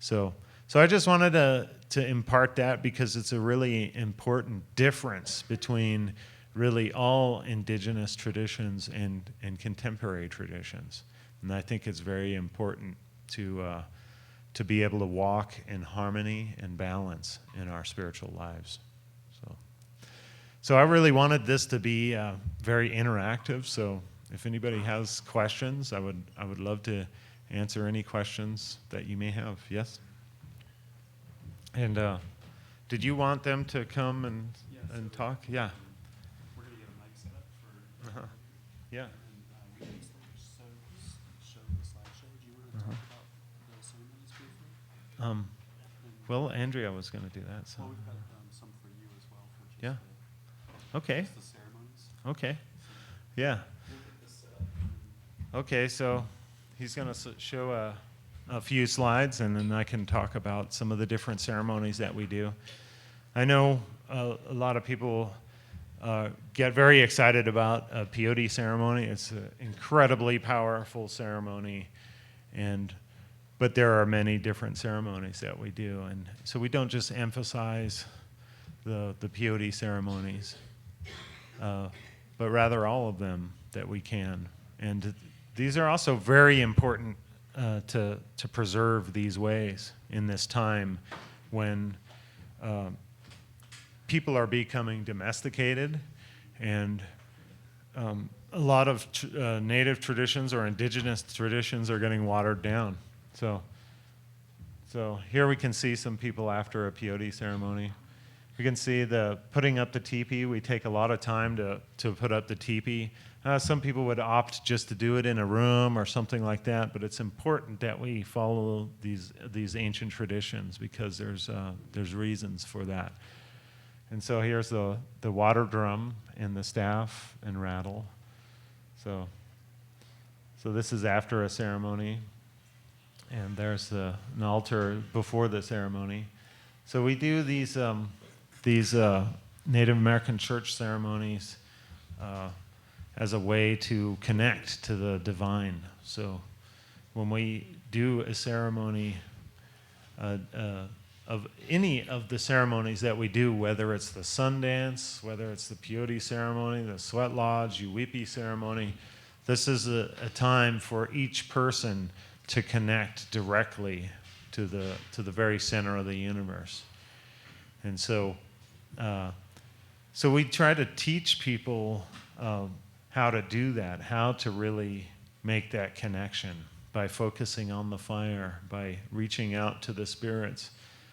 So I just wanted to impart that because it's a really important difference between really all indigenous traditions and contemporary traditions. And I think it's very important to be able to walk in harmony and balance in our spiritual lives. So I really wanted this to be very interactive. So if anybody has questions, I would love to answer any questions that you may have. Yes? And did you want them to come and talk? Yeah. We're going to get a mic set up for Yeah. and we can show the slideshow. Do you want to talk about the ceremonies briefly? Well, Andrea was going to do that. So. Well, we've got some for you as well. For just Yeah. Okay. Just the ceremonies. Okay. Yeah. We'll get this set up. Okay, so he's going to show a few slides, and then I can talk about some of the different ceremonies that we do. I know a lot of people get very excited about a Peyote ceremony. It's an incredibly powerful ceremony, but there are many different ceremonies that we do, and so we don't just emphasize the Peyote ceremonies, but rather all of them that we can. And these are also very important to preserve these ways in this time when people are becoming domesticated, and a lot of native traditions or indigenous traditions are getting watered down. So here we can see some people after a peyote ceremony. We can see the putting up the teepee. We take a lot of time to put up the teepee. Some people would opt just to do it in a room or something like that, but it's important that we follow these ancient traditions because there's reasons for that. And so here's the water drum and the staff and rattle. So this is after a ceremony, and there's an altar before the ceremony. So we do these Native American church ceremonies as a way to connect to the divine. So when we do a ceremony, of any of the ceremonies that we do, whether it's the sun dance, whether it's the peyote ceremony, the sweat lodge, Uwipi ceremony, this is a time for each person to connect directly to the very center of the universe. And so we try to teach people how to do that, how to really make that connection by focusing on the fire, by reaching out to the spirits.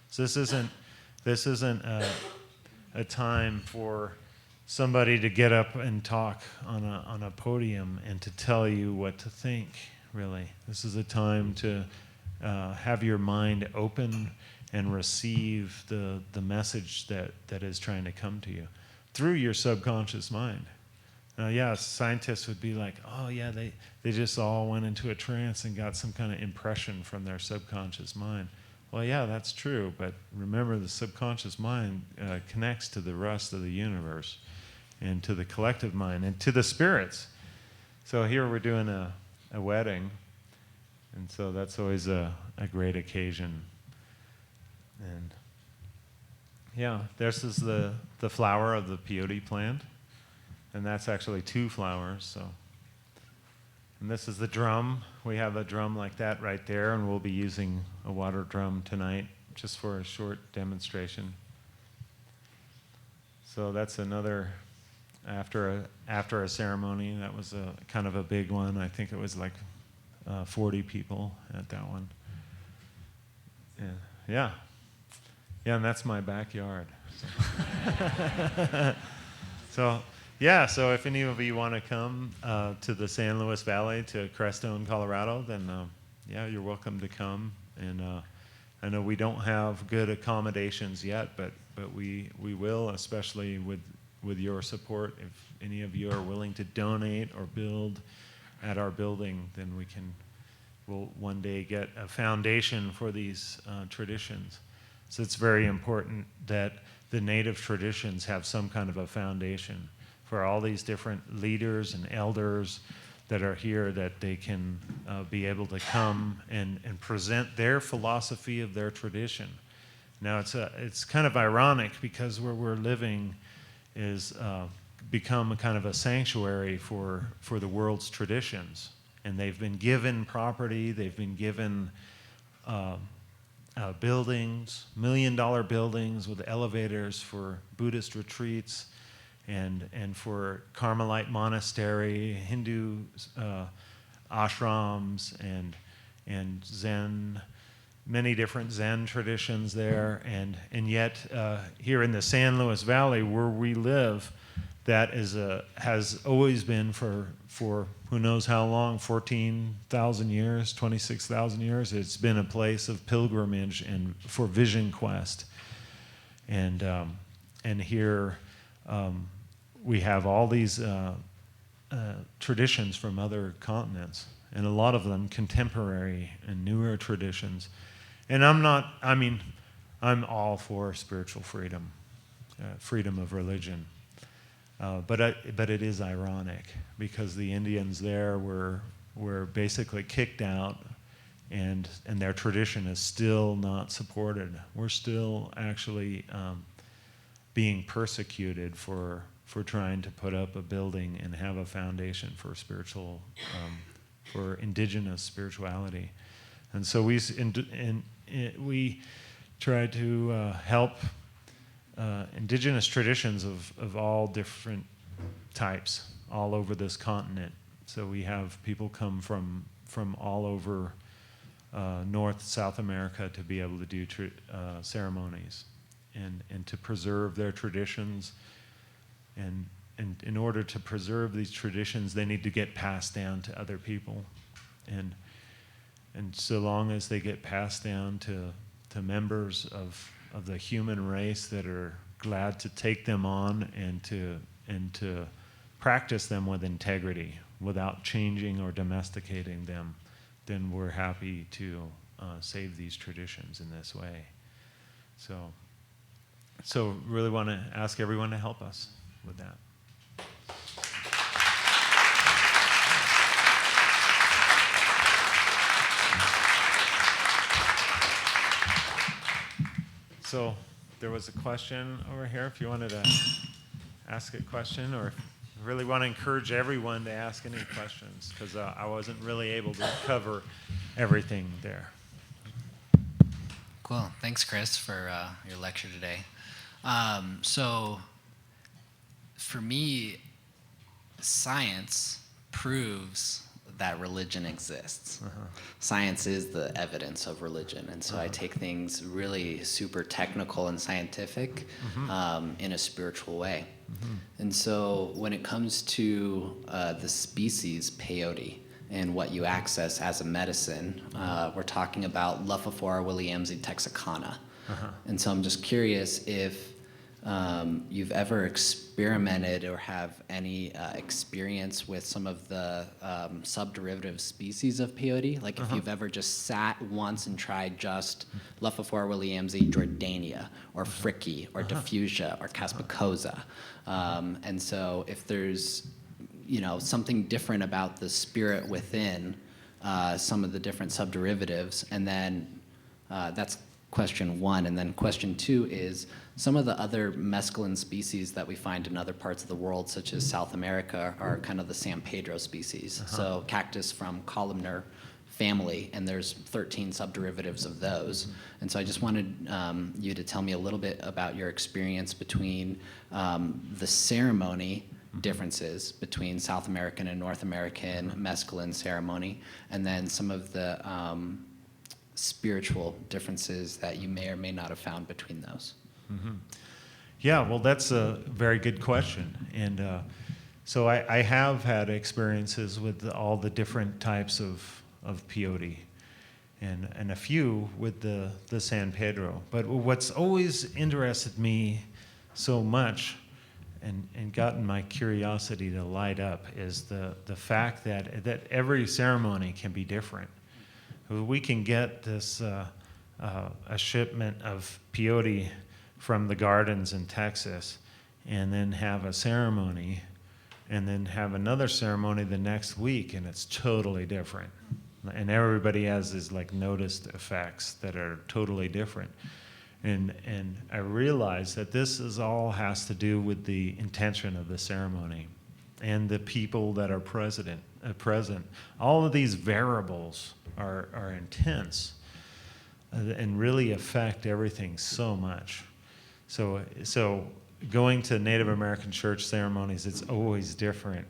So this isn't a time for somebody to get up and talk on a podium and to tell you what to think, really. This is a time to have your mind open and receive the message that is trying to come to you through your subconscious mind. Now, scientists would be like, oh yeah, they just all went into a trance and got some kind of impression from their subconscious mind. Well, yeah, that's true, but remember the subconscious mind connects to the rest of the universe and to the collective mind and to the spirits. So here we're doing a wedding, and so that's always a great occasion. And yeah, this is the flower of the peyote plant, and that's actually 2 flowers. So, and this is the drum. We have a drum like that right there, and we'll be using a water drum tonight just for a short demonstration. So that's another after a ceremony. That was a kind of a big one. I think it was like 40 people at that one. Yeah, and that's my backyard. So if any of you want to come to the San Luis Valley, to Crestone, Colorado, then you're welcome to come. And I know we don't have good accommodations yet, but we will, especially with your support. If any of you are willing to donate or build at our building, then we'll one day get a foundation for these traditions. So it's very important that the native traditions have some kind of a foundation for all these different leaders and elders that are here, that they can be able to come and present their philosophy of their tradition. Now it's kind of ironic because where we're living is become a kind of a sanctuary for the world's traditions, and they've been given property, they've been given buildings, $1 million buildings with elevators for Buddhist retreats, and for Carmelite monastery, Hindu ashrams, and Zen, many different Zen traditions there, and yet here in the San Luis Valley where we live, that has always been for who knows how long, 14,000 years, 26,000 years. It's been a place of pilgrimage and for vision quest, and here we have all these traditions from other continents, and a lot of them contemporary and newer traditions. And I'm all for spiritual freedom, freedom of religion. But it is ironic because the Indians there were basically kicked out, and their tradition is still not supported. We're still actually being persecuted for trying to put up a building and have a foundation for spiritual, for indigenous spirituality. And so we try to help indigenous traditions of all different types all over this continent. So we have people come from all over North, South America to be able to do ceremonies and to preserve their traditions. And in order to preserve these traditions, they need to get passed down to other people. And so long as they get passed down to members of the human race that are glad to take them on and to practice them with integrity without changing or domesticating them, then we're happy to save these traditions in this way. So really want to ask everyone to help us with that. So there was a question over here, if you wanted to ask a question, or really want to encourage everyone to ask any questions, because I wasn't really able to cover everything there. Cool. Thanks, Chris, for your lecture today. So for me, science proves that religion exists. Uh-huh. Science is the evidence of religion, and so I take things really super technical and scientific in a spiritual way. And so when it comes to the species peyote and what you access as a medicine, we're talking about Luphophora williamsi texicana. And so I'm just curious if you've ever experimented or have any experience with some of the subderivative species of peyote, like if you've ever just sat once and tried just Luphophora williamsi jordania or fricki or diffusia or caspicosa. And so if there's something different about the spirit within some of the different subderivatives, and then that's question one. And then question two is some of the other mescaline species that we find in other parts of the world, such as South America, are kind of the San Pedro species. So cactus from columnar family, and there's 13 subderivatives of those. And so I just wanted you to tell me a little bit about your experience between the ceremony differences between South American and North American mescaline ceremony, and then some of the spiritual differences that you may or may not have found between those. Yeah, well, that's a very good question. And so I have had experiences with all the different types of peyote, and a few with the San Pedro. But what's always interested me so much and gotten my curiosity to light up is the fact that every ceremony can be different. We can get this a shipment of peyote from the gardens in Texas and then have a ceremony and then have another ceremony the next week, and it's totally different. And everybody has these like noticed effects that are totally different. And I realized that this is all has to do with the intention of the ceremony and the people that are present. All of these variables are intense and really affect everything so much. So going to Native American church ceremonies, it's always different.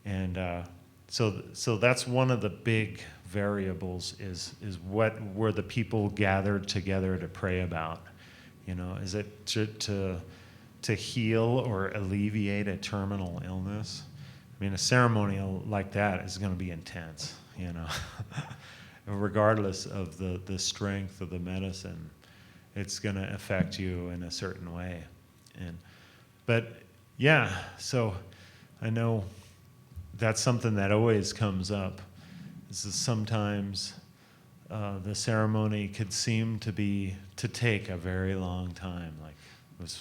And so that's one of the big variables is what were the people gathered together to pray about? You know, is it to heal or alleviate a terminal illness? I mean, a ceremonial like that is going to be intense, you know, regardless of the strength of the medicine. It's going to affect you in a certain way. But yeah, so I know that's something that always comes up. This is sometimes the ceremony could seem to take a very long time. Like,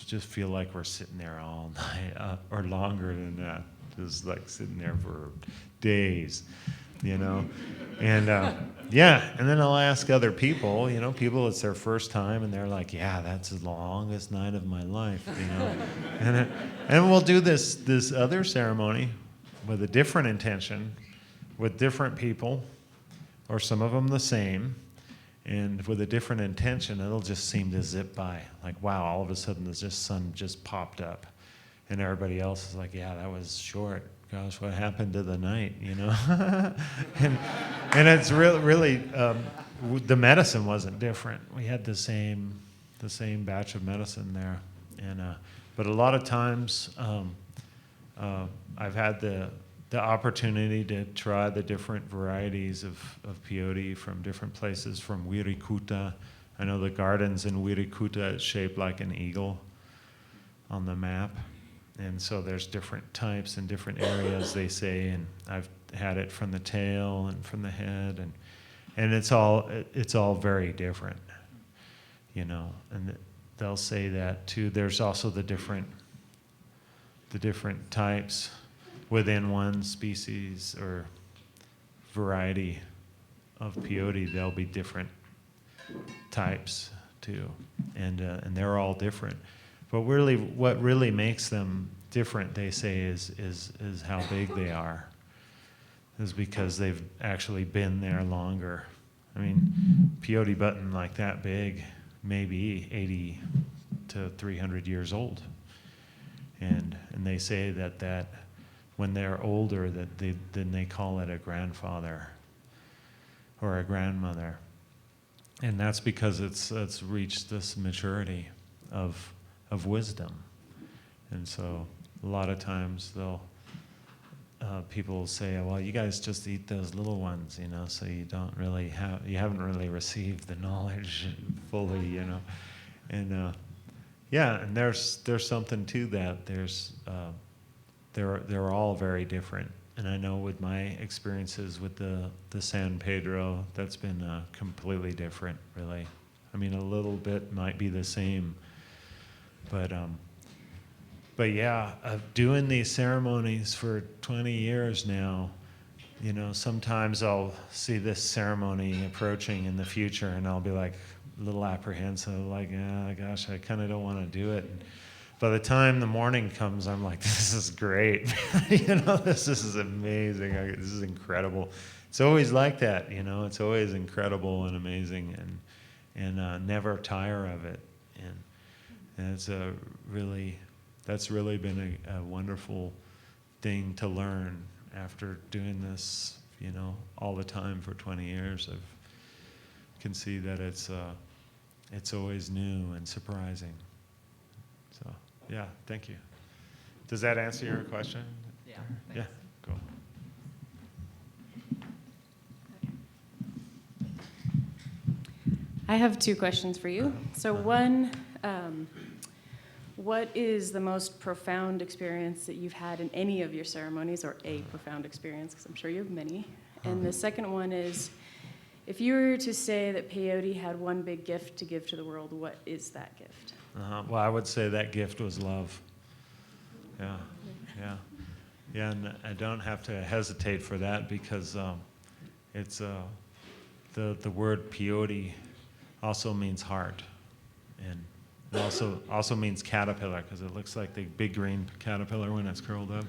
just feel like we're sitting there all night or longer than that. Just like sitting there for days, you know. And yeah, and then I'll ask other people, you know, people it's their first time, and they're like, yeah, that's the longest night of my life, you know. And we'll do this other ceremony with a different intention, with different people, or some of them the same, and with a different intention, it'll just seem to zip by. Like, wow, all of a sudden the sun just popped up. And everybody else is like, yeah, that was short. Gosh, what happened to the night, you know? and it's really the medicine wasn't different. We had the same batch of medicine there. But a lot of times I've had the opportunity to try the different varieties of peyote from different places, from Wirikuta. I know the gardens in Wirikuta is shaped like an eagle on the map. And so there's different types in different areas, they say, and I've had it from the tail and from the head, and it's all very different, you know. And they'll say that too. There's also the different types within one species or variety of peyote. There'll be different types too, and they're all different. But really, what really makes them different, they say, is how big they are. Is because they've actually been there longer. I mean, peyote button like that big may be 80 to 300 years old. And they say that when they're older, then they call it a grandfather or a grandmother. And that's because it's reached this maturity of wisdom. And so a lot of times people will say, well, you guys just eat those little ones, you know, so you haven't really received the knowledge fully, you know. And yeah, and there's something to that. They're all very different. And I know with my experiences with the San Pedro, that's been completely different, really. I mean, a little bit might be the same, but yeah, doing these ceremonies for 20 years now, you know, sometimes I'll see this ceremony approaching in the future, and I'll be like a little apprehensive, like, yeah, gosh, I kind of don't want to do it. And by the time the morning comes, I'm like, this is great. You know, this is amazing. This is incredible. It's always like that, you know. It's always incredible and amazing, and never tire of it. And it's that's really been a wonderful thing to learn after doing this, you know, all the time for 20 years. I can see that it's always new and surprising. So, yeah, thank you. Does that answer your question? Yeah. Yeah, cool. I have two questions for you. So one, what is the most profound experience that you've had in any of your ceremonies, or a profound experience, because I'm sure you have many? And the second one is, if you were to say that peyote had one big gift to give to the world, what is that gift? Well, I would say that gift was love. Yeah, yeah. Yeah, and I don't have to hesitate for that because it's the word peyote also means heart, and it also means caterpillar because it looks like the big green caterpillar when it's curled up,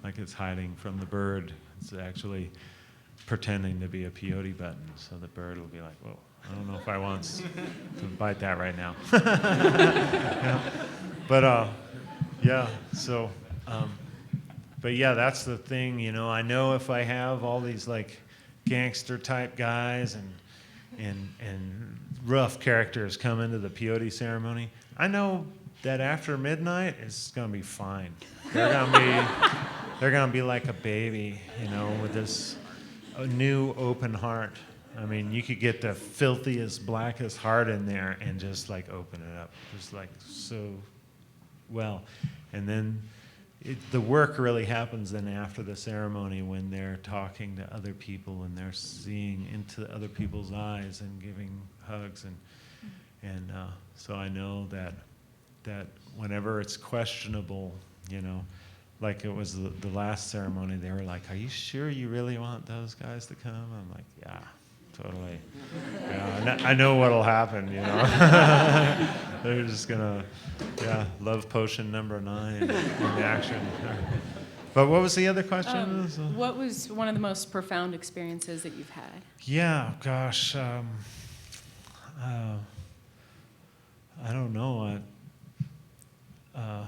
like it's hiding from the bird. It's actually pretending to be a peyote button, so the bird will be like, "Whoa, I don't know if I want to bite that right now." Yeah. But yeah, so. But yeah, that's the thing, you know. I know if I have all these like gangster type guys and rough characters come into the peyote ceremony, I know that after midnight it's gonna be fine. They're gonna be like a baby, you know, with this new open heart. I mean, you could get the filthiest, blackest heart in there and just like open it up, just like so well, and then. The work really happens then after the ceremony when they're talking to other people and they're seeing into other people's eyes and giving hugs and so I know that whenever it's questionable, you know, like it was the last ceremony, they were like, "Are you sure you really want those guys to come?" I'm like, "Yeah, totally. Yeah, I know what'll happen, you know." They're just gonna, yeah, love potion number 9 in action. But what was the other question? What was one of the most profound experiences that you've had? Yeah, gosh, I don't know. I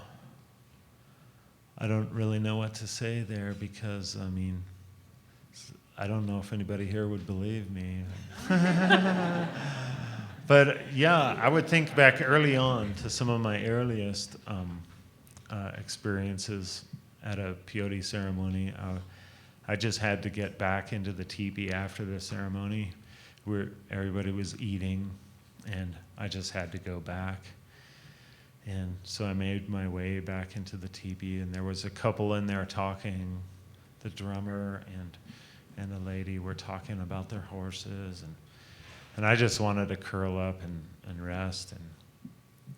don't really know what to say there because, I mean, I don't know if anybody here would believe me. But yeah, I would think back early on to some of my earliest experiences at a peyote ceremony. I just had to get back into the teepee after the ceremony where everybody was eating, and I just had to go back. And so I made my way back into the teepee, and there was a couple in there talking. The drummer and the lady were talking about their horses, and I just wanted to curl up and rest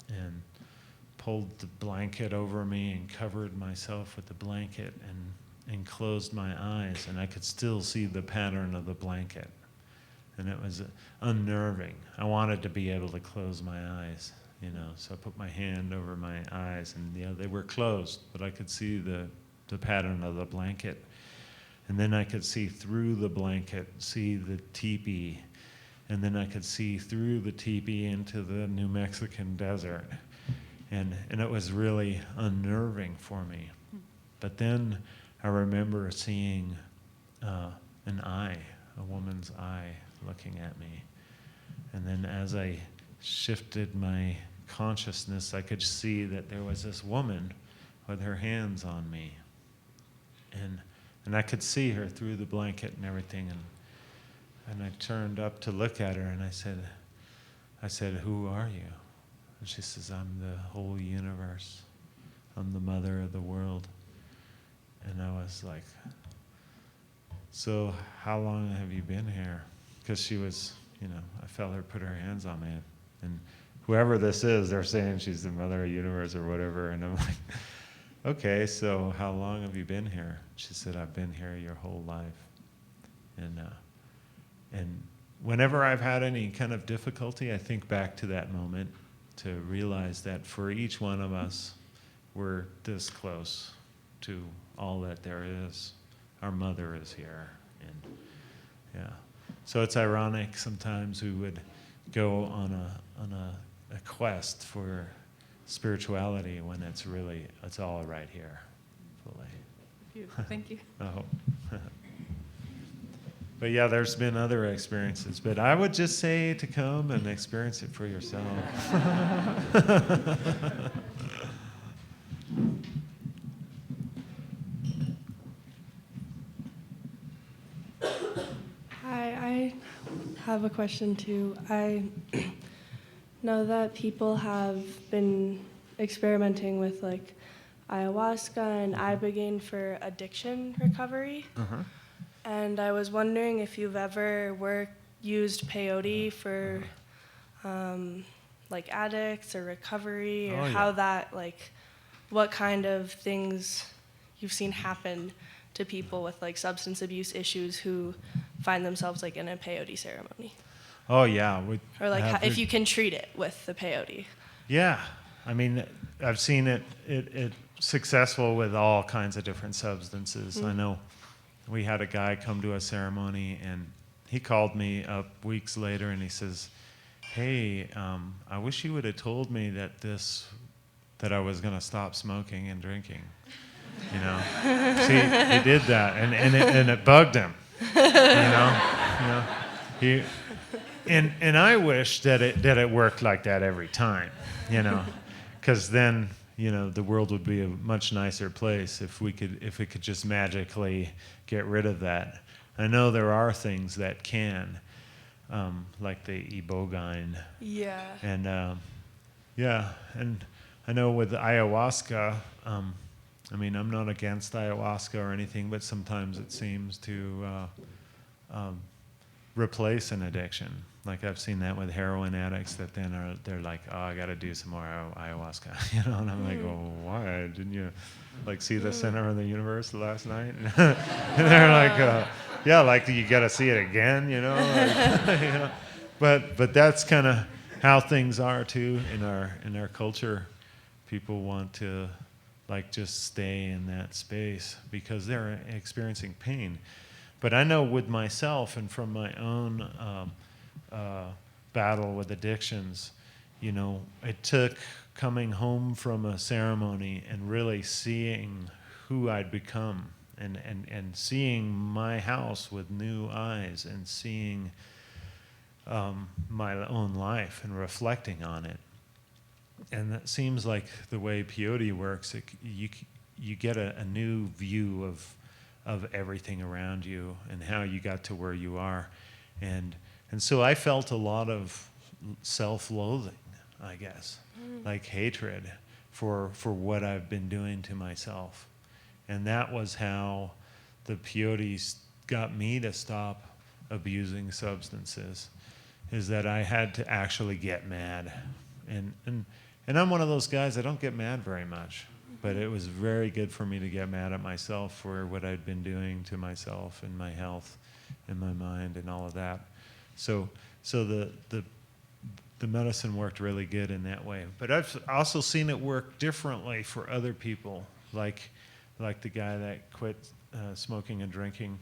and pulled the blanket over me and covered myself with the blanket and closed my eyes, and I could still see the pattern of the blanket, and it was unnerving. I wanted to be able to close my eyes, you know, so I put my hand over my eyes, and you know, they were closed, but I could see the pattern of the blanket. And then I could see through the blanket, see the teepee, and then I could see through the teepee into the New Mexican desert. And it was really unnerving for me. But then I remember seeing an eye, a woman's eye looking at me. And then as I shifted my consciousness, I could see that there was this woman with her hands on me. And I could see her through the blanket and everything, and I turned up to look at her, and I said, "Who are you?" And she says, "I'm the whole universe. I'm the mother of the world." And I was like, "So how long have you been here?" Because she was, you know, I felt her put her hands on me, and whoever this is, they're saying she's the mother of the universe or whatever, and I'm like, "Okay, so how long have you been here?" She said, "I've been here your whole life." And whenever I've had any kind of difficulty, I think back to that moment to realize that for each one of us, we're this close to all that there is. Our mother is here, and yeah. So it's ironic sometimes we would go on a quest for spirituality when it's all right here, fully. Beautiful. Thank you. Oh. But yeah, there's been other experiences, but I would just say to come and experience it for yourself. Hi, I have a question too. I know that people have been experimenting with like ayahuasca and ibogaine for addiction recovery. Uh-huh. And I was wondering if you've ever used peyote for like addicts or recovery, or Oh, yeah. how that, like, what kind of things you've seen happen to people with like substance abuse issues who find themselves like in a peyote ceremony, Oh yeah, or like have if you can treat it with the peyote. Yeah, I mean, I've seen it successful with all kinds of different substances. I know we had a guy come to a ceremony, and he called me up weeks later, and he says, "Hey, I wish you would have told me that I was going to stop smoking and drinking." You know, see, he did that, and it bugged him. You know, he. And I wish that it worked like that every time, you know, because then, you know, the world would be a much nicer place if it could just magically get rid of that. I know there are things that can, like the ibogaine. Yeah. And yeah, and I know with ayahuasca, I mean, I'm not against ayahuasca or anything, but sometimes it seems to replace an addiction. Like I've seen that with heroin addicts that then they're like, oh, I got to do some more ayahuasca, you know. And I'm like, well, why didn't you like see the center of the universe last night? And they're like, yeah, like you got to see it again, you know. Like, you know? But that's kind of how things are too in our culture. People want to like just stay in that space because they're experiencing pain. But I know with myself and from my own battle with addictions, you know, it took coming home from a ceremony and really seeing who I'd become and seeing my house with new eyes and seeing my own life and reflecting on it. And that seems like the way peyote works. You get a new view of everything around you and how you got to where you are. And so I felt a lot of self-loathing, I guess, like hatred for what I've been doing to myself. And that was how the peyote got me to stop abusing substances, is that I had to actually get mad. And I'm one of those guys, I don't get mad very much. But it was very good for me to get mad at myself for what I'd been doing to myself and my health and my mind and all of that. So the medicine worked really good in that way. But I've also seen it work differently for other people, like the guy that quit smoking and drinking.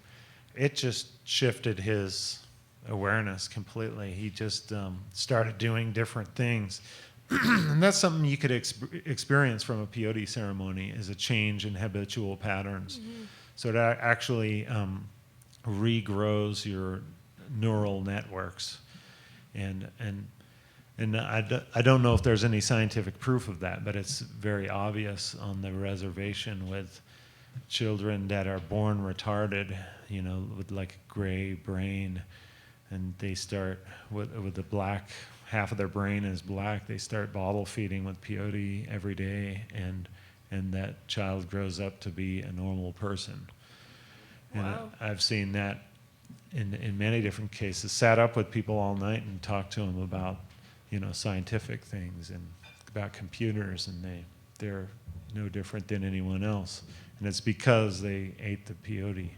It just shifted his awareness completely. He just started doing different things. And that's something you could experience from a peyote ceremony, is a change in habitual patterns. So it actually regrows your neural networks. And I don't know if there's any scientific proof of that, but it's very obvious on the reservation with children that are born retarded, you know, with like a gray brain, and they start with the black, half of their brain is black, they start bottle feeding with peyote every day, and that child grows up to be a normal person. Wow. And I've seen that in many different cases. Sat up with people all night and talked to them about, you know, scientific things and about computers, and they're no different than anyone else. And it's because they ate the peyote.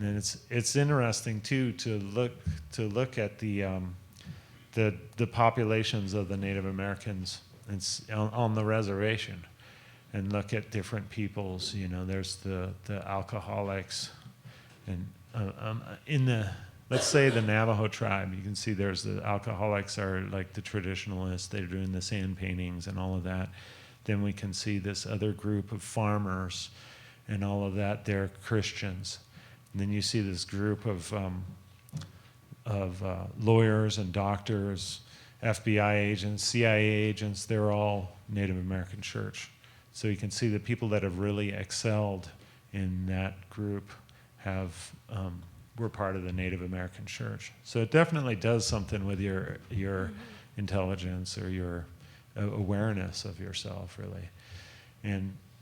And it's interesting too to look at the populations of the Native Americans on the reservation, and look at different peoples. You know, there's the alcoholics, and let's say the Navajo tribe. You can see there's the alcoholics are like the traditionalists. They're doing the sand paintings and all of that. Then we can see this other group of farmers and all of that. They're Christians. And then you see this group of lawyers and doctors, FBI agents, CIA agents. They're all Native American church. So you can see the people that have really excelled in that group were part of the Native American church. So it definitely does something with your intelligence or your awareness of yourself, really.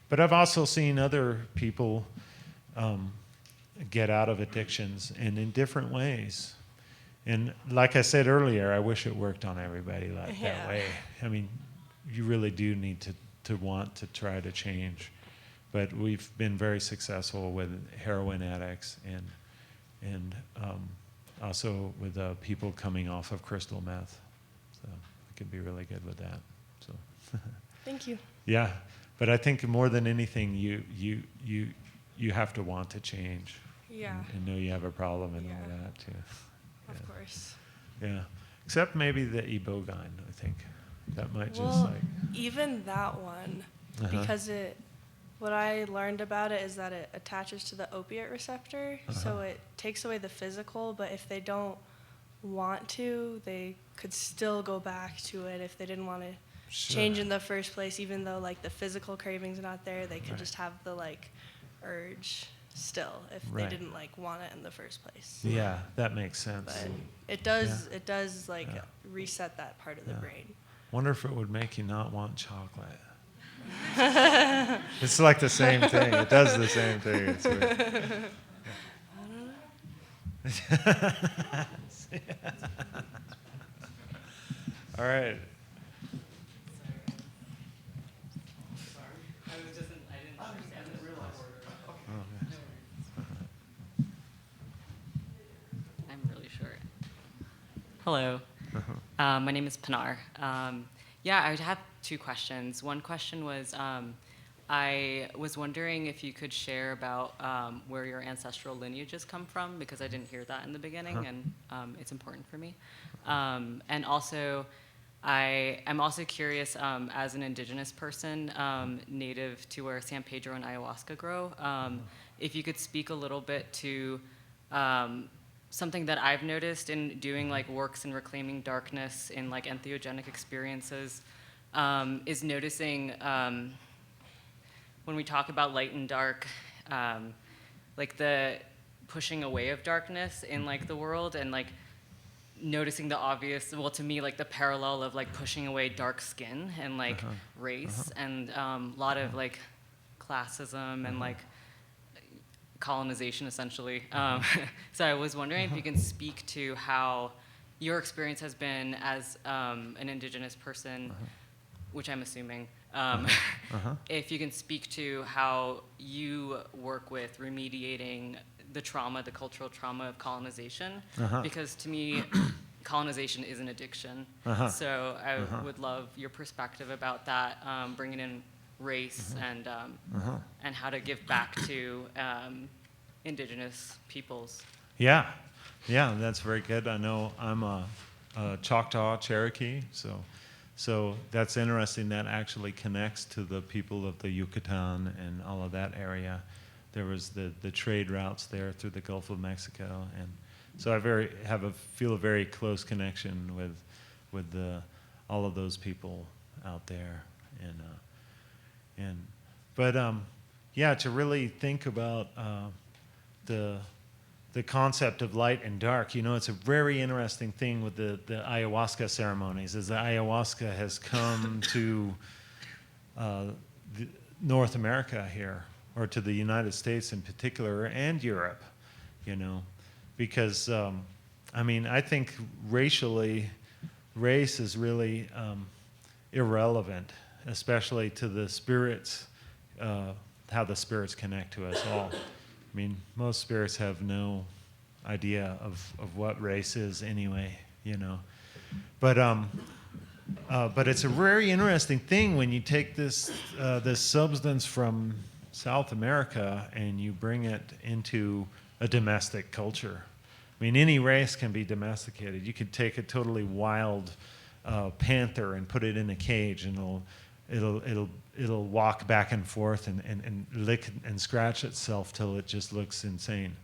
But I've also seen other people get out of addictions, and in different ways. And like I said earlier, I wish it worked on everybody like that way. I mean, you really do need to want to try to change. but we've been very successful with heroin addicts and also with people coming off of crystal meth. So we can be really good with that. So Thank you. yeah, but I think more than anything, you have to want to change. Yeah. And know you have a problem and all Yeah. that too. Of course. Yeah, except maybe the ibogaine. I think that might just Well, like. even that one, Uh-huh. because what I learned about it is that it attaches to the opiate receptor, so it takes away the physical, but if they don't want to, they could still go back to it if they didn't want to change in the first place, even though like the physical craving's not there, they could Right. just have the like urge still if Right. they didn't like want it in the first place. Yeah, that makes sense. But it does like Yeah. reset that part of the Yeah. brain. Wonder if it would make you not want chocolate. It's like the same thing. It does the same thing. It's weird. All right. I'm really short. Hello. My name is Pinar. Yeah, I would have two questions. One question was, I was wondering if you could share about where your ancestral lineages come from, because I didn't hear that in the beginning, and it's important for me. And also, I'm also curious, as an indigenous person, native to where San Pedro and ayahuasca grow, if you could speak a little bit to something that I've noticed in doing like works in reclaiming darkness in like entheogenic experiences, is noticing when we talk about light and dark, like the pushing away of darkness in like the world, and like noticing the obvious, well, to me, like the parallel of like pushing away dark skin and like race and a lot of like classism and like colonization, essentially. So I was wondering if you can speak to how your experience has been as an indigenous person, which I'm assuming, if you can speak to how you work with remediating the trauma, the cultural trauma of colonization, because to me, colonization is an addiction. So I would love your perspective about that, bringing in race and how to give back to indigenous peoples. Yeah, that's very good. I know I'm a Choctaw Cherokee, so that's interesting. That actually connects to the people of the Yucatan and all of that area. There was the trade routes there through the Gulf of Mexico, and so I feel a very close connection with all of those people out there, but to really think about the concept of light and dark. It's a very interesting thing with the ayahuasca ceremonies, is the ayahuasca has come to North America here, or to the United States in particular, and Europe, because, I think racially, race is really irrelevant, especially to the spirits, how the spirits connect to us all. Most spirits have no idea of what race is anyway, But it's a very interesting thing when you take this substance from South America and you bring it into a domestic culture. Any race can be domesticated. You could take a totally wild panther and put it in a cage, and it'll walk back and forth and lick and scratch itself till it just looks insane.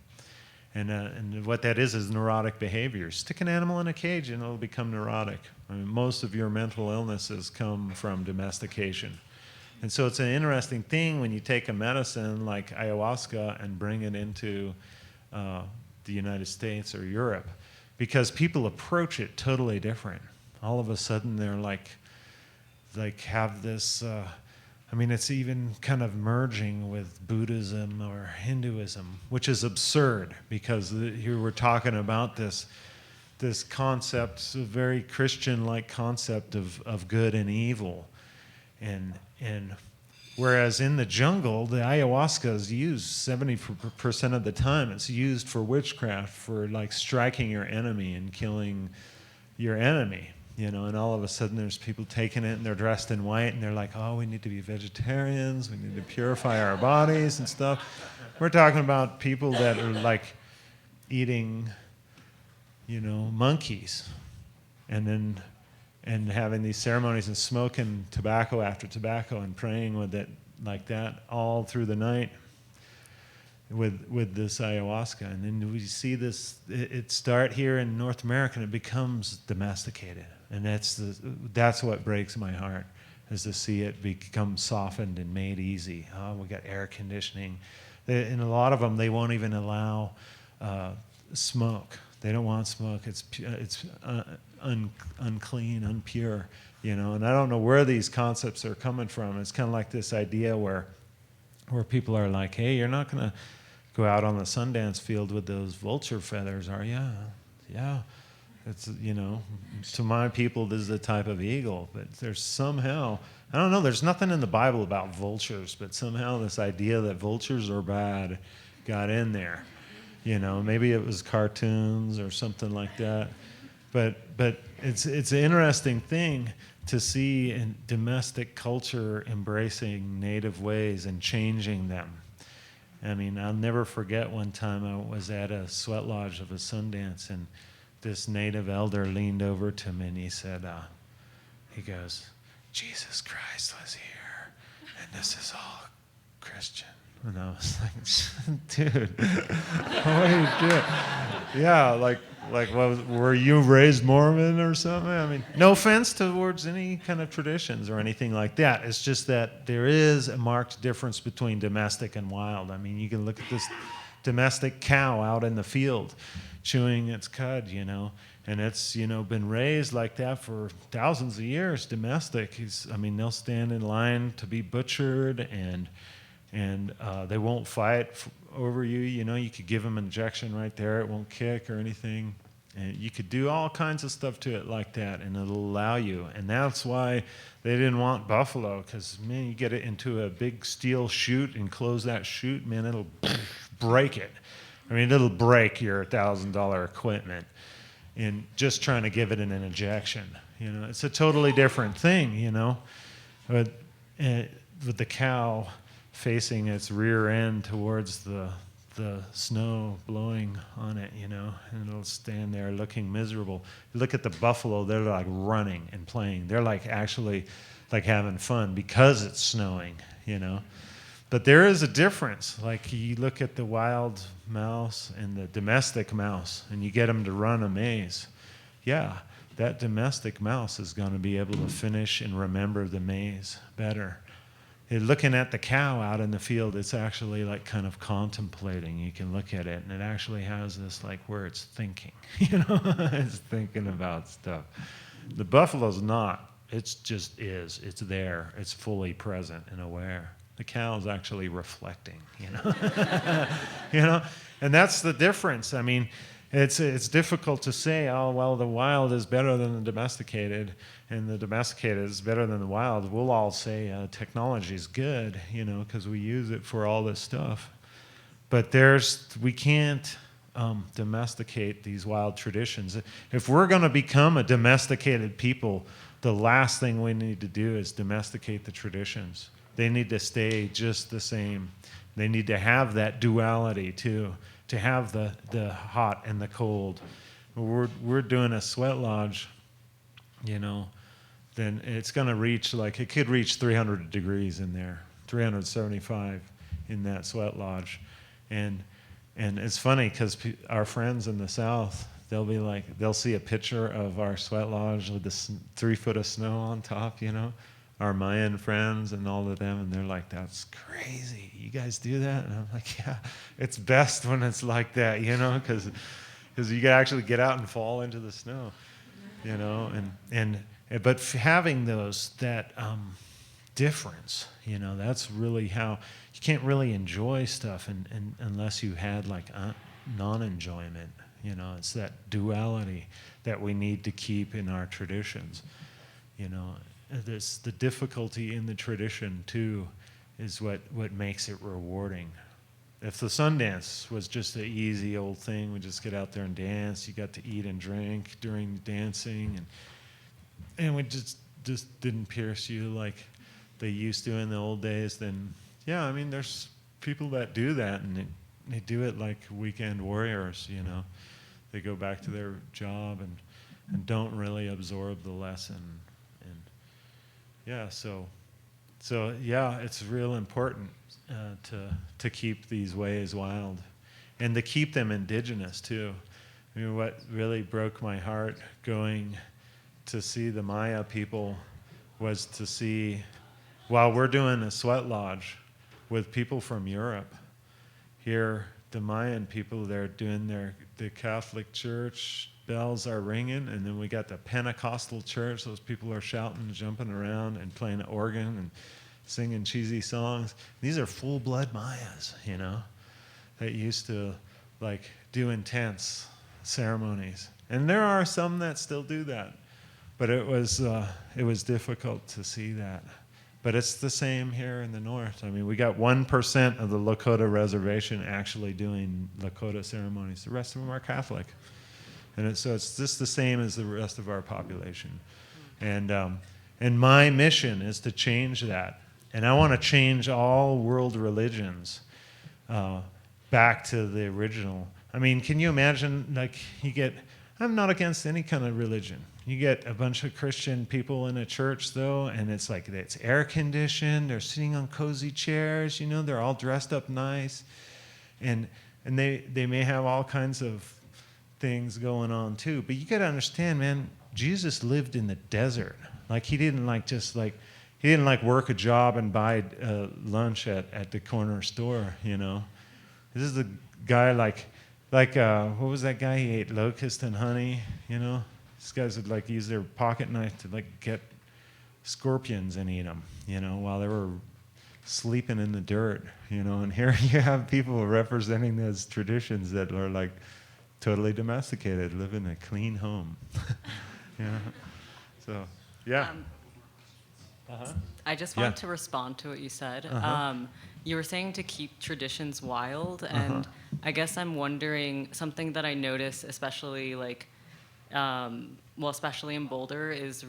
And what that is neurotic behavior. Stick an animal in a cage and it'll become neurotic. Most of your mental illnesses come from domestication. And so it's an interesting thing when you take a medicine like ayahuasca and bring it into the United States or Europe, because people approach it totally different. All of a sudden they're like have this, it's even kind of merging with Buddhism or Hinduism, which is absurd, because here we're talking about this concept, a very Christian-like concept of good and evil. And Whereas in the jungle, the ayahuasca is used 70% of the time. It's used for witchcraft, for like striking your enemy and killing your enemy, you know. And all of a sudden, there's people taking it, and they're dressed in white, and they're like, "Oh, we need to be vegetarians. We need to purify our bodies and stuff." We're talking about people that are like eating, you know, monkeys, and having these ceremonies and smoking tobacco after tobacco and praying with it like that all through the night with this ayahuasca. And then we see this, it start here in North America, and it becomes domesticated. And that's what breaks my heart, is to see it become softened and made easy. Oh, we got air conditioning. In a lot of them, they won't even allow smoke. They don't want smoke. It's unclean, unpure, you know. And I don't know where these concepts are coming from. It's kind of like this idea where people are like, "Hey, you're not going to go out on the Sundance field with those vulture feathers, are you?" Yeah. It's, you know, to my people, this is a type of eagle. But there's somehow, I don't know, there's nothing in the Bible about vultures, but somehow this idea that vultures are bad got in there. You know, maybe it was cartoons or something like that. But it's an interesting thing to see in domestic culture embracing native ways and changing them. I mean, I'll never forget one time I was at a sweat lodge of a Sundance, and this native elder leaned over to me and he said, he goes, "Jesus Christ was here, and this is all Christian." And I was like, "Dude, holy shit." Yeah, like were you raised Mormon or something? I mean, no offense towards any kind of traditions or anything like that. It's just that there is a marked difference between domestic and wild. I mean, you can look at this domestic cow out in the field chewing its cud, you know, and it's, you know, been raised like that for thousands of years, domestic. They'll stand in line to be butchered, and they won't fight over you. You know, you could give them an injection right there. It won't kick or anything. And you could do all kinds of stuff to it like that, and it'll allow you. And that's why they didn't want buffalo, because, man, you get it into a big steel chute and close that chute, man, it'll break it. I mean, it'll break your $1,000 equipment in just trying to give it an injection. You know, it's a totally different thing, you know. But with the cow facing its rear end towards the snow blowing on it, you know, and it'll stand there looking miserable. You look at the buffalo, they're like running and playing. They're like actually like having fun because it's snowing, you know. But there is a difference. Like, you look at the wild mouse and the domestic mouse, and you get them to run a maze. Yeah, that domestic mouse is going to be able to finish and remember the maze better. Looking at the cow out in the field, it's actually like kind of contemplating. You can look at it, and it actually has this like where it's thinking, you know, it's thinking about stuff. The buffalo's not. It's just is. It's there. It's fully present and aware. The cow's actually reflecting, you know, you know, and that's the difference. I mean, it's difficult to say, oh, well, the wild is better than the domesticated, and the domesticated is better than the wild. We'll all say technology is good, you know, because we use it for all this stuff. But we can't domesticate these wild traditions. If we're going to become a domesticated people, the last thing we need to do is domesticate the traditions. They need to stay just the same. They need to have that duality too, to have the hot and the cold. We're doing a sweat lodge, you know, then it's going to reach, like, it could reach 300 degrees in there, 375 in that sweat lodge. And it's funny because our friends in the South, they'll see a picture of our sweat lodge with this 3 foot of snow on top, you know, our Mayan friends and all of them, and they're like, "That's crazy. You guys do that?" And I'm like, "Yeah, it's best when it's like that, you know, because you can actually get out and fall into the snow, you know." But having that difference, you know, that's really how you can't really enjoy stuff unless you had like non-enjoyment. You know, it's that duality that we need to keep in our traditions, you know. There's the difficulty in the tradition too is what makes it rewarding. If the Sundance was just an easy old thing, we just get out there and dance, you got to eat and drink during dancing, and we just didn't pierce you like they used to in the old days, then yeah, I mean, there's people that do that, and they do it like weekend warriors, you know. They go back to their job and don't really absorb the lesson. And yeah, so yeah, it's real important to keep these ways wild, and to keep them indigenous too. I mean, what really broke my heart going to see the Maya people was to see, while we're doing a sweat lodge with people from Europe, here the Mayan people, they're doing the Catholic Church, bells are ringing, and then we got the Pentecostal church, those people are shouting and jumping around and playing the organ and singing cheesy songs. These are full-blood Mayas, you know, that used to like do intense ceremonies. And there are some that still do that, but it was difficult to see that. But it's the same here in the north. I mean, we got 1% of the Lakota reservation actually doing Lakota ceremonies. The rest of them are Catholic. And so it's just the same as the rest of our population. And my mission is to change that. And I want to change all world religions back to the original. I mean, can you imagine, like, I'm not against any kind of religion. You get a bunch of Christian people in a church, though, and it's like it's air conditioned. They're sitting on cozy chairs. You know, they're all dressed up nice, and they may have all kinds of things going on too. But you got to understand, man. Jesus lived in the desert. Like he didn't work a job and buy lunch at the corner store. You know, this is the guy like what was that guy? He ate locust and honey. You know. These guys would like use their pocket knife to like get scorpions and eat them, you know, while they were sleeping in the dirt, you know. And here you have people representing those traditions that are like totally domesticated, live in a clean home, you know. So yeah. I just wanted to respond to what you said. You were saying to keep traditions wild, and I guess I'm wondering, something that I notice, especially like especially in Boulder, is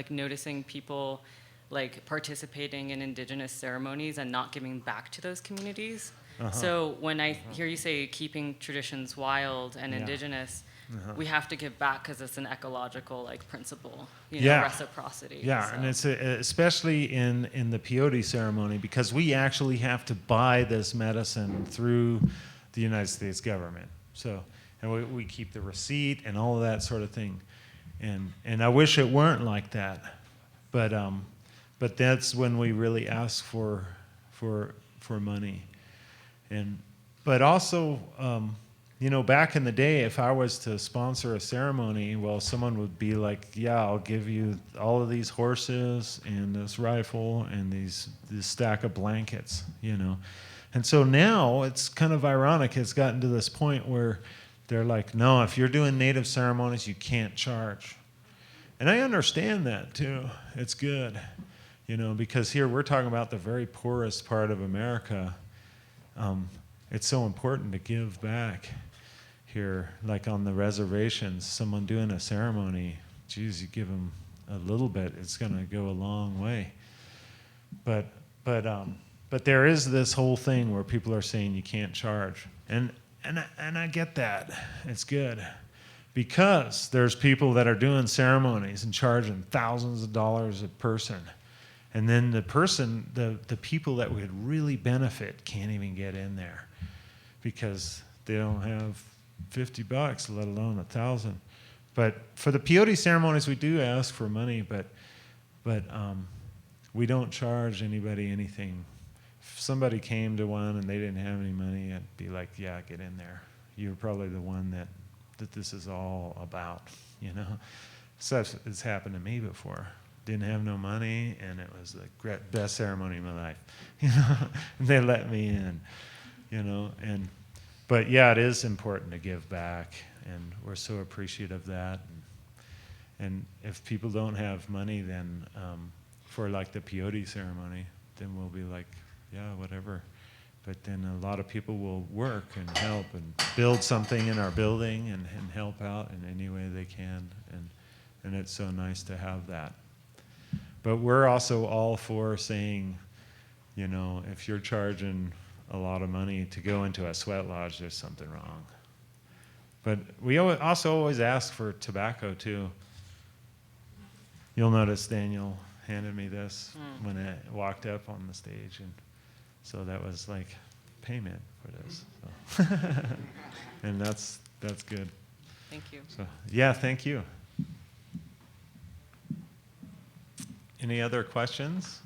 noticing people like participating in indigenous ceremonies and not giving back to those communities. So when I hear you say keeping traditions wild and indigenous, we have to give back because it's an ecological like principle, you know, reciprocity. Yeah, so. And it's especially in the peyote ceremony, because we actually have to buy this medicine through the United States government. So. And we keep the receipt and all of that sort of thing, and I wish it weren't like that, but that's when we really ask for money, but also you know, back in the day, if I was to sponsor a ceremony, well, someone would be like, yeah, I'll give you all of these horses and this rifle and this stack of blankets, you know, and so now it's kind of ironic. It's gotten to this point where they're like, no, if you're doing native ceremonies, you can't charge. And I understand that too. It's good, you know, because here we're talking about the very poorest part of America. It's so important to give back here, like on the reservations, someone doing a ceremony, geez, you give them a little bit, it's going to go a long way. But there is this whole thing where people are saying you can't charge. And I get that. It's good. Because there's people that are doing ceremonies and charging thousands of dollars a person. And then the people that would really benefit can't even get in there because they don't have $50, let alone 1,000. But for the peyote ceremonies, we do ask for money, but we don't charge anybody anything. If somebody came to one and they didn't have any money, I'd be like, yeah, get in there. You're probably the one that this is all about, you know. So it's happened to me before. Didn't have no money, and it was the best ceremony of my life, you know. And they let me in, you know. But yeah, it is important to give back, and we're so appreciative of that. And if people don't have money, then for like the peyote ceremony, then we'll be like, yeah, whatever. But then a lot of people will work and help and build something in our building and help out in any way they can. And it's so nice to have that. But we're also all for saying, you know, if you're charging a lot of money to go into a sweat lodge, there's something wrong. But we also always ask for tobacco too. You'll notice Daniel handed me this when I walked up on the stage, and so that was like payment for this. So. And that's good. Thank you. So yeah, thank you. Any other questions?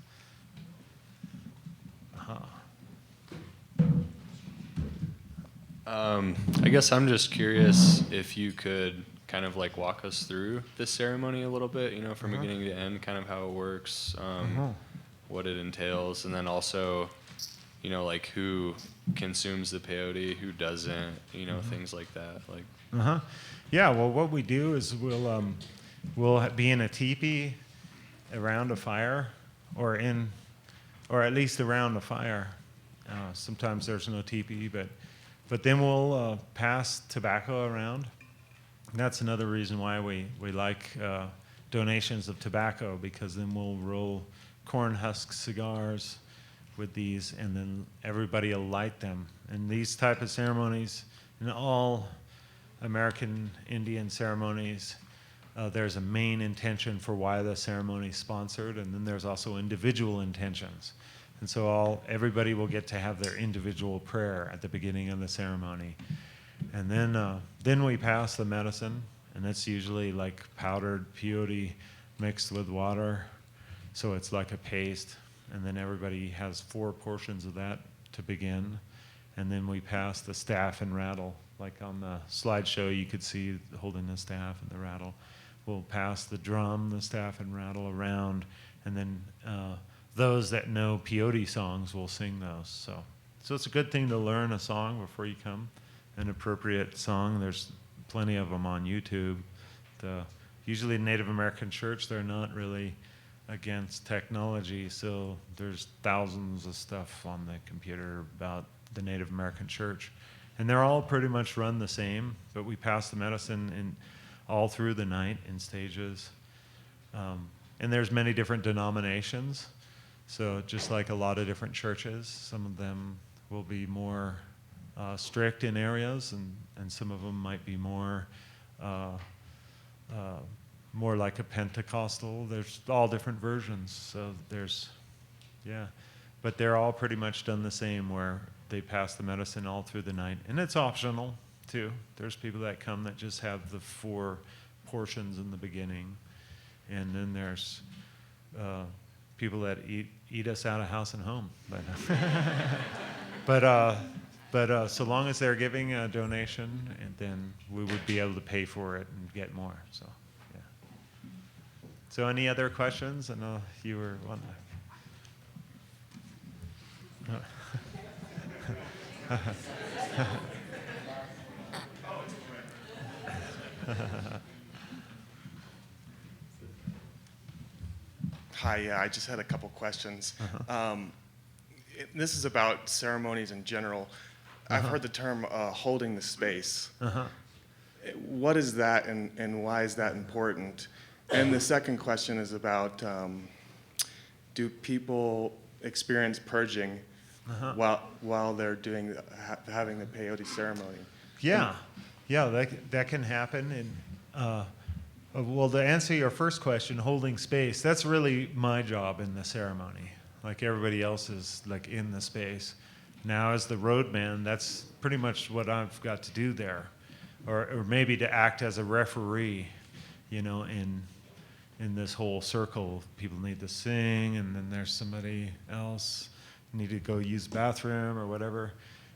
I guess I'm just curious if you could kind of like walk us through this ceremony a little bit, you know, from beginning to end, kind of how it works, what it entails, and then also, you know, like who consumes the peyote, who doesn't, you know, things like that. Like. Yeah. Well, what we do is we'll be in a teepee around a fire, or at least around a fire. Sometimes there's no teepee, but then we'll pass tobacco around. And that's another reason why we like donations of tobacco, because then we'll roll corn husk cigars with these, and then everybody will light them. And these type of ceremonies, in all American Indian ceremonies, there's a main intention for why the ceremony is sponsored, and then there's also individual intentions. And so everybody will get to have their individual prayer at the beginning of the ceremony. And then we pass the medicine, and it's usually like powdered peyote mixed with water, so it's like a paste. And then everybody has 4 portions of that to begin. And then we pass the staff and rattle. Like on the slideshow, you could see holding the staff and the rattle. We'll pass the drum, the staff and rattle around, and then those that know peyote songs will sing those. So it's a good thing to learn a song before you come, an appropriate song. There's plenty of them on YouTube. Usually Native American church, they're not really against technology, so there's thousands of stuff on the computer about the Native American church. And they're all pretty much run the same, but we pass the medicine all through the night in stages. And there's many different denominations, so just like a lot of different churches, some of them will be more strict in areas, and some of them might be more like a Pentecostal. There's all different versions, so but they're all pretty much done the same, where they pass the medicine all through the night. And it's optional, too. There's people that come that just have the 4 portions in the beginning. And then there's people that eat us out of house and home. But so long as they're giving a donation, and then we would be able to pay for it and get more. So, yeah. So any other questions? I know you were one. Hi, yeah, I just had a couple questions. This is about ceremonies in general. I've heard the term holding the space. What is that, and why is that important? And the second question is about, do people experience purging while they're having the peyote ceremony? Yeah, that can happen. And well, to answer your first question, holding space, that's really my job in the ceremony. Like everybody else is like in the space. Now, as the roadman, that's pretty much what I've got to do there, or maybe to act as a referee, you know, in this whole circle. People need to sing, and then there's somebody else need to go use the bathroom or whatever.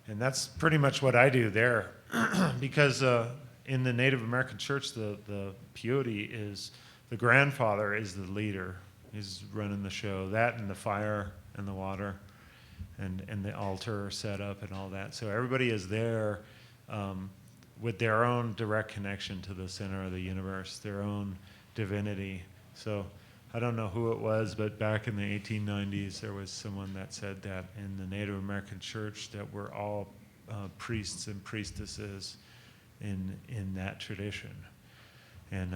And that's pretty much what I do there. Because in the Native American church, the peyote is, the grandfather is the leader. He's running the show. That and the fire and the water and the altar set up and all that. So everybody is there with their own direct connection to the center of the universe, their own divinity. So I don't know who it was, but back in the 1890s, there was someone that said that in the Native American church that we're all priests and priestesses in that tradition. And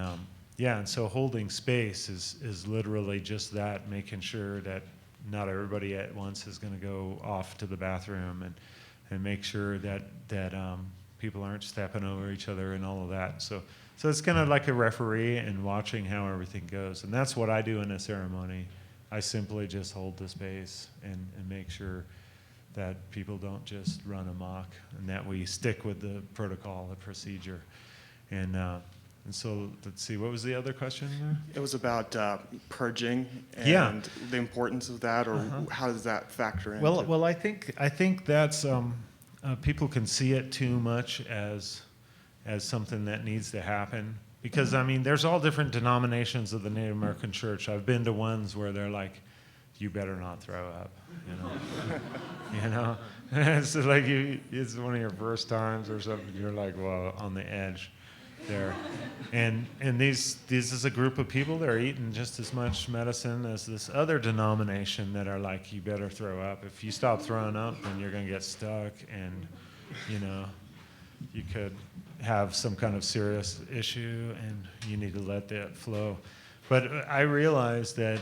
yeah, and so holding space is literally just that, making sure that not everybody at once is going to go off to the bathroom, and make sure that people aren't stepping over each other and all of that. So it's kind of like a referee and watching how everything goes. And that's what I do in a ceremony. I simply just hold the space and make sure that people don't just run amok, and that we stick with the protocol, the procedure. And so let's see, what was the other question there? It was about purging and Yeah. the importance of that, or how does that factor into? Well, I think that's people can see it too much as something that needs to happen, because I mean, there's all different denominations of the Native American Church. I've been to ones where they're like, "You better not throw up," you know. You know, it's like it's one of your first times or something. You're like, well, on the edge there. And this is a group of people that are eating just as much medicine as this other denomination that are like, you better throw up. If you stop throwing up, then you're going to get stuck, and you know, you could have some kind of serious issue, and you need to let that flow. But I realized that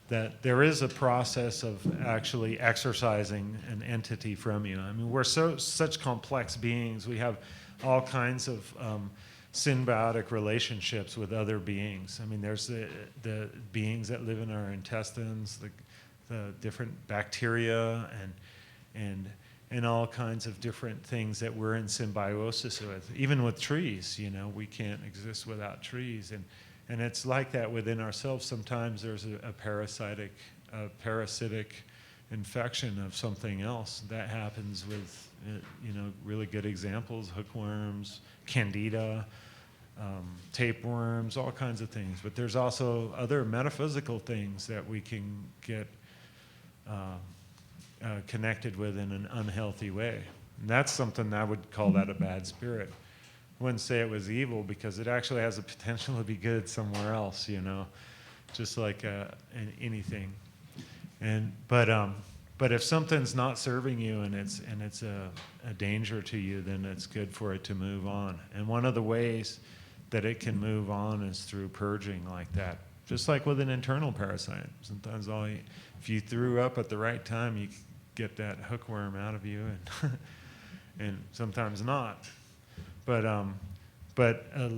that there is a process of actually exorcising an entity from you. I mean, we're such complex beings. We have all kinds of symbiotic relationships with other beings. I mean, there's the beings that live in our intestines, the different bacteria, and all kinds of different things that we're in symbiosis with. Even with trees, you know, we can't exist without trees. And it's like that within ourselves. Sometimes there's a parasitic infection of something else. That happens with, you know, really good examples, hookworms, candida, tapeworms, all kinds of things. But there's also other metaphysical things that we can get connected with in an unhealthy way. And that's something I would call that a bad spirit. I wouldn't say it was evil, because it actually has the potential to be good somewhere else, you know, just like anything. But if something's not serving you and it's a danger to you, then it's good for it to move on. And one of the ways that it can move on is through purging like that. Just like with an internal parasite. Sometimes if you threw up at the right time, you get that hookworm out of you, and sometimes not. But a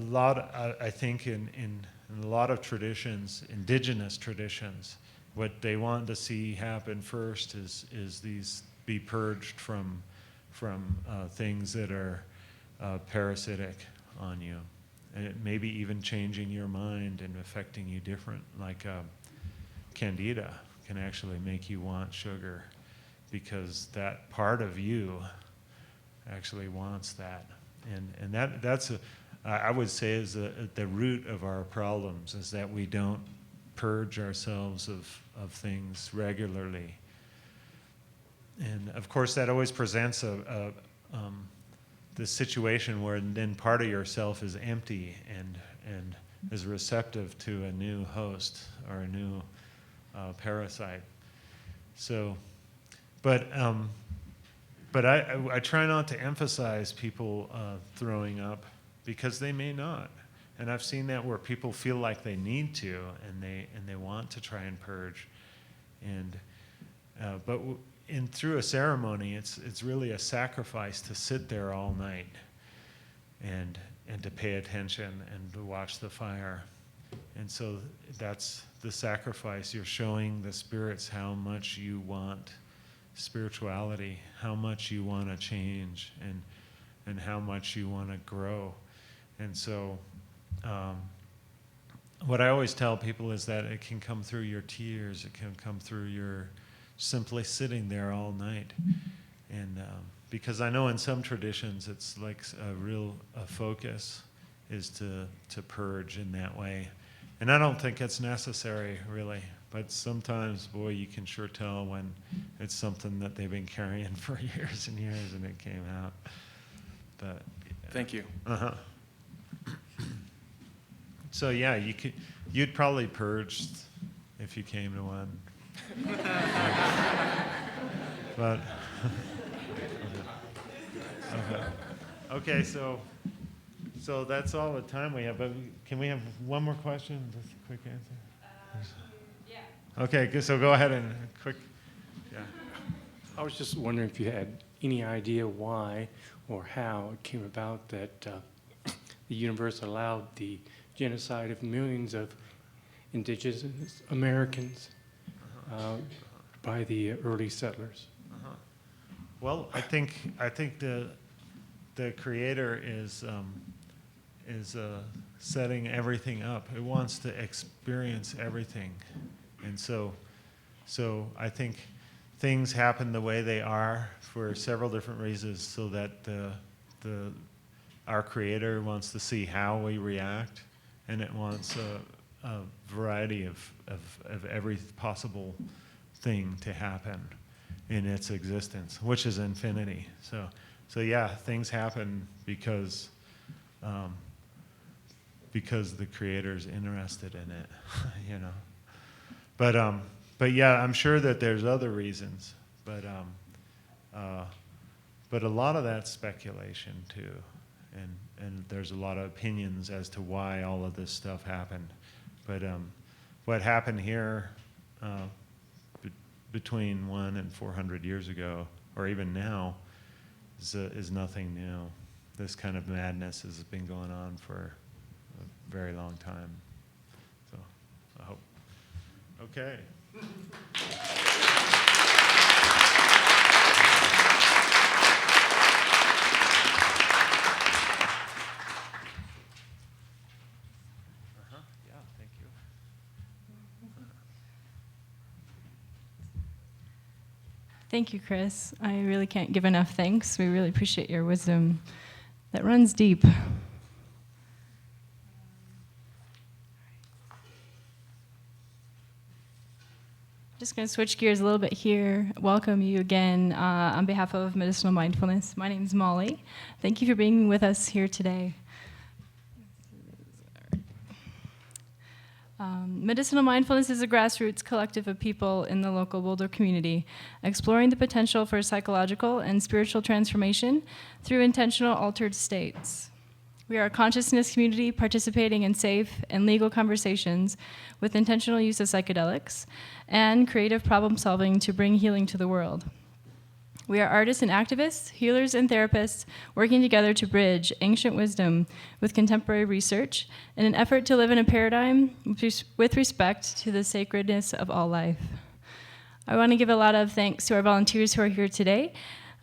lot, I think in a lot of traditions, indigenous traditions, what they want to see happen first is these be purged from things that are parasitic on you, and it maybe even changing your mind and affecting you different. Like candida can actually make you want sugar, because that part of you actually wants that. And that's I would say is the root of our problems, is that we don't purge ourselves of things regularly. And of course that always presents this situation where then part of yourself is empty and is receptive to a new host or a new parasite. So, but I try not to emphasize people throwing up, because they may not. And I've seen that where people feel like they need to, and they want to try and purge. And but through a ceremony, it's really a sacrifice to sit there all night and to pay attention and to watch the fire. And so that's the sacrifice. You're showing the spirits how much you want spirituality, how much you want to change, and how much you want to grow. And so what I always tell people is that it can come through your tears, it can come through your simply sitting there all night. And because I know in some traditions it's like a focus is to purge in that way. And I don't think it's necessary, really. But sometimes, boy, you can sure tell when it's something that they've been carrying for years and years and it came out. But Thank you. So yeah, you'd probably purged if you came to one. But okay, so that's all the time we have. But can we have one more question? Just a quick answer. Yeah. Okay, good. So go ahead and quick. Yeah. I was just wondering if you had any idea why or how it came about that the universe allowed the genocide of millions of indigenous Americans by the early settlers. Well, I think the Creator is setting everything up. It wants to experience everything, and so I think things happen the way they are for several different reasons, so that our Creator wants to see how we react, and it wants a variety of every possible thing to happen in its existence, which is infinity. So yeah, things happen because the Creator's interested in it, you know. But yeah, I'm sure that there's other reasons, but a lot of that's speculation too, and there's a lot of opinions as to why all of this stuff happened. But what happened here between 1 and 400 years ago, or even now, is nothing new. This kind of madness has been going on for a very long time. So I hope. Okay. Yeah, thank you. Thank you, Chris. I really can't give enough thanks. We really appreciate your wisdom that runs deep. Just going to switch gears a little bit here. Welcome you again on behalf of Medicinal Mindfulness. My name is Molly. Thank you for being with us here today. Medicinal Mindfulness is a grassroots collective of people in the local Boulder community, exploring the potential for psychological and spiritual transformation through intentional altered states. We are a consciousness community participating in safe and legal conversations with intentional use of psychedelics and creative problem solving to bring healing to the world. We are artists and activists, healers and therapists, working together to bridge ancient wisdom with contemporary research in an effort to live in a paradigm with respect to the sacredness of all life. I want to give a lot of thanks to our volunteers who are here today.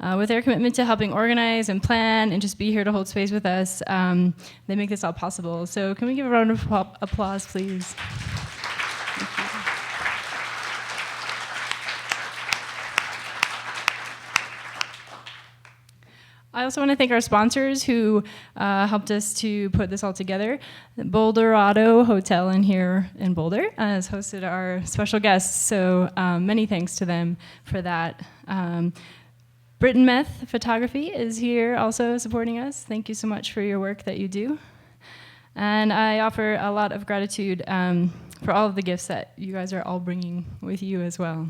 With their commitment to helping organize and plan and just be here to hold space with us, they make this all possible. So can we give a round of applause, please? I also want to thank our sponsors who helped us to put this all together. The Boulderado Hotel here in Boulder has hosted our special guests, so many thanks to them for that. Britain Meth Photography is here also supporting us. Thank you so much for your work that you do. And I offer a lot of gratitude for all of the gifts that you guys are all bringing with you as well.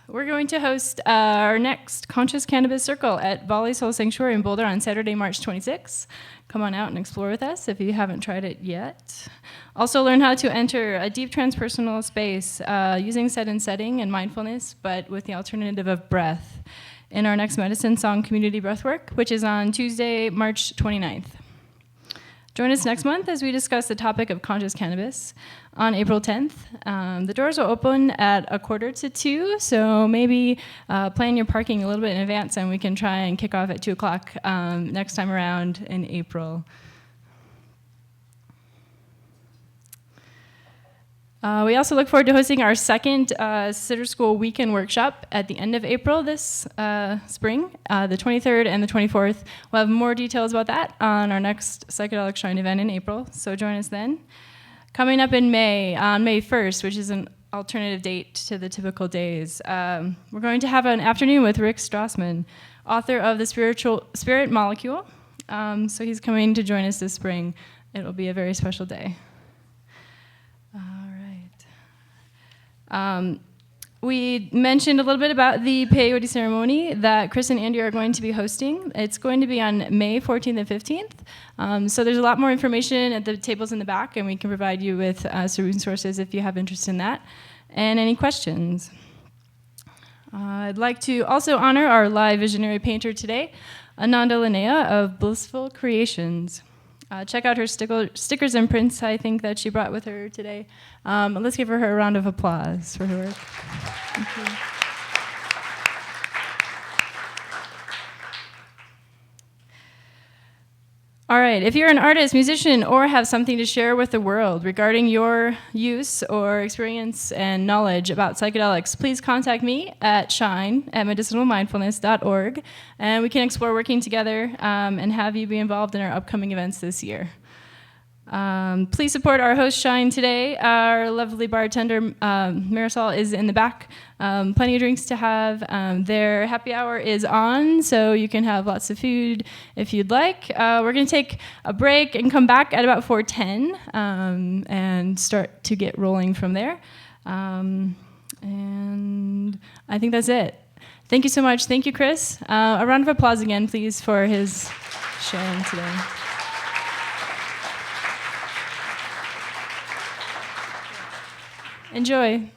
We're going to host our next Conscious Cannabis Circle at Volley Soul Sanctuary in Boulder on Saturday, March 26th. Come on out and explore with us if you haven't tried it yet. Also learn how to enter a deep transpersonal space using set and setting and mindfulness, but with the alternative of breath in our next Medicine Song Community Breathwork, which is on Tuesday, March 29th. Join us next month as we discuss the topic of conscious cannabis on April 10th. The doors will open at 1:45, so maybe plan your parking a little bit in advance and we can try and kick off at 2 o'clock next time around in April. We also look forward to hosting our second Sitter School Weekend Workshop at the end of April this spring, the 23rd and the 24th. We'll have more details about that on our next Psychedelic Shrine event in April, so join us then. Coming up in May, on May 1st, which is an alternative date to the typical days, we're going to have an afternoon with Rick Strassman, author of The Spirit Molecule, So he's coming to join us this spring. It'll be a very special day. All right. We mentioned a little bit about the Peyote ceremony that Chris and Andy are going to be hosting. It's going to be on May 14th and 15th. So there's a lot more information at the tables in the back, and we can provide you with some resources if you have interest in that. And any questions? I'd like to also honor our live visionary painter today, Ananda Linnea of Blissful Creations. Check out her stickers and prints, I think, that she brought with her today. Let's give her a round of applause for her work. Thank you. All right, if you're an artist, musician, or have something to share with the world regarding your use or experience and knowledge about psychedelics, please contact me at shine@medicinalmindfulness.org, and we can explore working together and have you be involved in our upcoming events this year. Please support our host, Shine, today. Our lovely bartender, Marisol, is in the back. Plenty of drinks to have. Their happy hour is on, so you can have lots of food if you'd like. We're going to take a break and come back at about 4:10 and start to get rolling from there. And I think that's it. Thank you so much. Thank you, Chris. A round of applause again, please, for his sharing today. Enjoy.